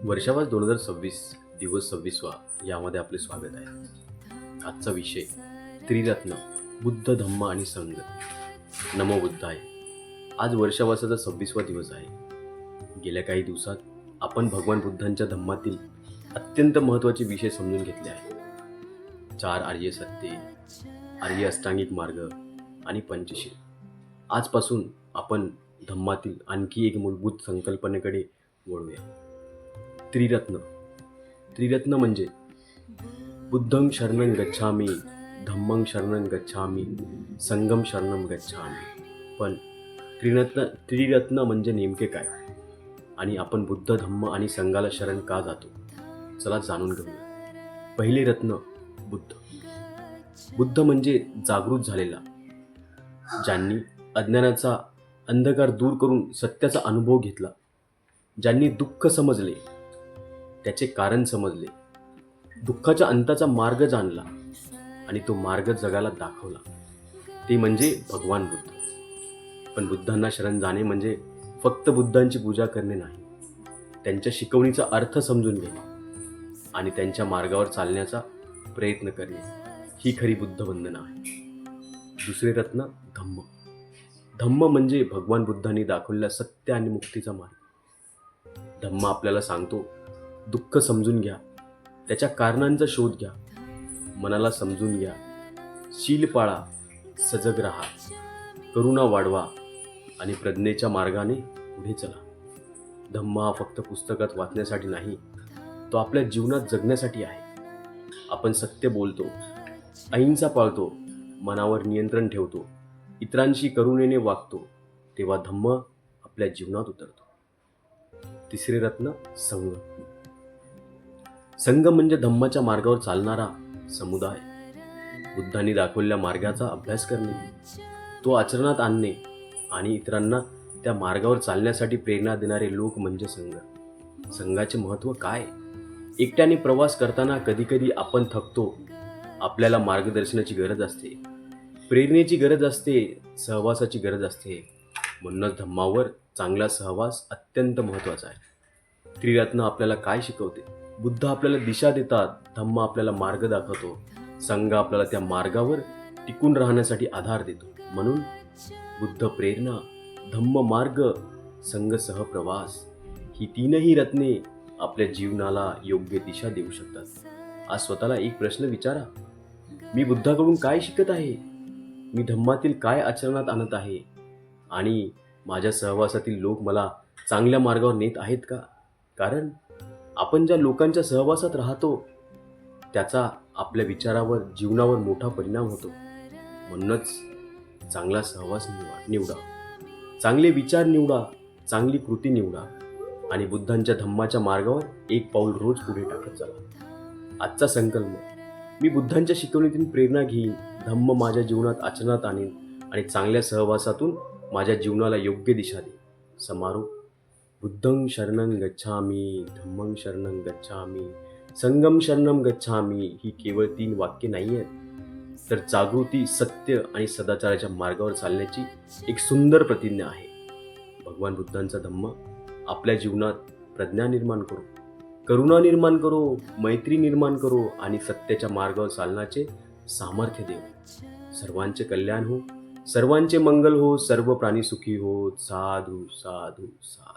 वर्षावास 2026 दिवस 26वा यामध्ये आपले स्वागत आहे. आजचा विषय त्रिरत्न बुद्ध, धम्म आणि संघ. नमो बुद्धाय. आज वर्षावासाचा 26वा दिवस आहे. गेल्या काही दिवसात आपण भगवान बुद्धांच्या धम्मातील अत्यंत महत्त्वाचे विषय समजून घेतले आहेत. 4 आर्य सत्ये, आर्य अष्टांगिक मार्ग आणि पंचशील. आजपासून आपण धम्मातील आणखी एक मूलभूत संकल्पनेकडे वळूया. त्रिरत्न म्हणजे बुद्धं शरणं गच्छामि, धम्मं शरणं गच्छामि, संघं शरणं गच्छामि. पण त्रिरत्न म्हणजे नेमके काय, आणि आपण बुद्ध, धम्म आणि संघाला शरण का जातो? चला जाणून घेऊया. पहिले रत्न बुद्ध. बुद्ध म्हणजे जागृत झालेला, ज्यांनी अज्ञानाचा अंधकार दूर करून सत्याचा अनुभव घेतला, ज्यांनी दुःख समजले, त्याचे कारण समजले, दुःखाच्या अंताचा मार्ग जाणला आणि तो मार्ग जगाला दाखवला, ते म्हणजे भगवान बुद्ध. पण बुद्धांना शरण जाणे म्हणजे फक्त बुद्धांची पूजा करणे नाही, त्यांच्या शिकवणीचा अर्थ समजून घेणे आणि त्यांच्या मार्गावर चालण्याचा प्रयत्न करणे ही खरी बुद्ध वंदना आहे. दुसरे रत्न धम्म. धम्म म्हणजे भगवान बुद्धांनी दाखवलेला सत्य आणि मुक्तीचा मार्ग. धम्म आपल्याला सांगतो, दुःख समजून घ्या, त्याच्या कारणांचा शोध घ्या, मनाला समजून घ्या, शील पाळा, सजग राहा, करुणा वाढवा आणि प्रज्ञेच्या मार्गाने पुढे चला. धम्म हा फक्त पुस्तकात वाचण्यासाठी नाही, तो आपल्या जीवनात जगण्यासाठी आहे. आपण सत्य बोलतो, अहिंसा पाळतो, मनावर नियंत्रण ठेवतो, इतरांशी करुणेने वागतो, तेव्हा धम्म आपल्या जीवनात उतरतो. तिसरे रत्न संघ. संघ म्हणजे धम्माच्या मार्गावर चालणारा समुदाय. बुद्धांनी दाखवलेल्या मार्गाचा अभ्यास करणे, तो आचरणात आणणे आणि इतरांना त्या मार्गावर चालण्यासाठी प्रेरणा देणारे लोक म्हणजे संघ. संघाचे महत्त्व काय? एकट्याने प्रवास करताना कधीकधी आपण थकतो, आपल्याला मार्गदर्शनाची गरज असते, प्रेरणेची गरज असते, सहवासाची गरज असते. म्हणूनच धम्मावर चांगला सहवास अत्यंत महत्त्वाचा आहे. त्रिरत्न आपल्याला काय शिकवते? बुद्ध आपल्याला दिशा देतात, धम्म आपल्याला मार्ग दाखवतो, संघ आपल्याला त्या मार्गावर टिकून राहण्यासाठी आधार देतो. म्हणून बुद्ध प्रेरणा, धम्म मार्ग, संघ सहप्रवास ही तीनही रत्ने आपल्या जीवनाला योग्य दिशा देऊ शकतात. आज स्वतःला एक प्रश्न विचारा, मी बुद्धाकडून काय शिकत आहे? मी धम्मातील काय आचरणात आणत आहे? आणि माझ्या सहवासातील लोक मला चांगल्या मार्गावर नेत आहेत का? कारण आपण ज्या लोकांच्या सहवासात राहतो त्याचा आपल्या विचारावर, जीवनावर मोठा परिणाम होतो. म्हणूनच चांगला सहवास निवडा, चांगले विचार निवडा, चांगली कृती निवडा आणि बुद्धांच्या धम्माच्या मार्गावर एक पाऊल रोज पुढे टाकत चला. आजचा संकल्प, मी बुद्धांच्या शिकवणीतून प्रेरणा घेईन, धम्म माझ्या जीवनात आचरणात आणीन आणि चांगल्या सहवासातून माझ्या जीवनाला योग्य दिशा देईन. समारोप. बुद्धं शरणं गच्छामि, धम्मं शरणं गच्छामि, संघं शरणं गच्छामि ही केवळ 3 वाक्ये नाही आहेत, तर जागृती, सत्य आणि सदाचाराच्या मार्गावर चालण्याची एक सुंदर प्रतिज्ञा आहे. भगवान बुद्धांचा धम्म आपल्या जीवनात प्रज्ञा निर्माण करो, करुणा निर्माण करो, मैत्री निर्माण करो आणि सत्याच्या मार्गावर चालण्याचे सामर्थ्य देव. सर्वांचे कल्याण हो, सर्वांचे मंगल हो, सर्व प्राणी सुखी हो. साधू साधू साधू.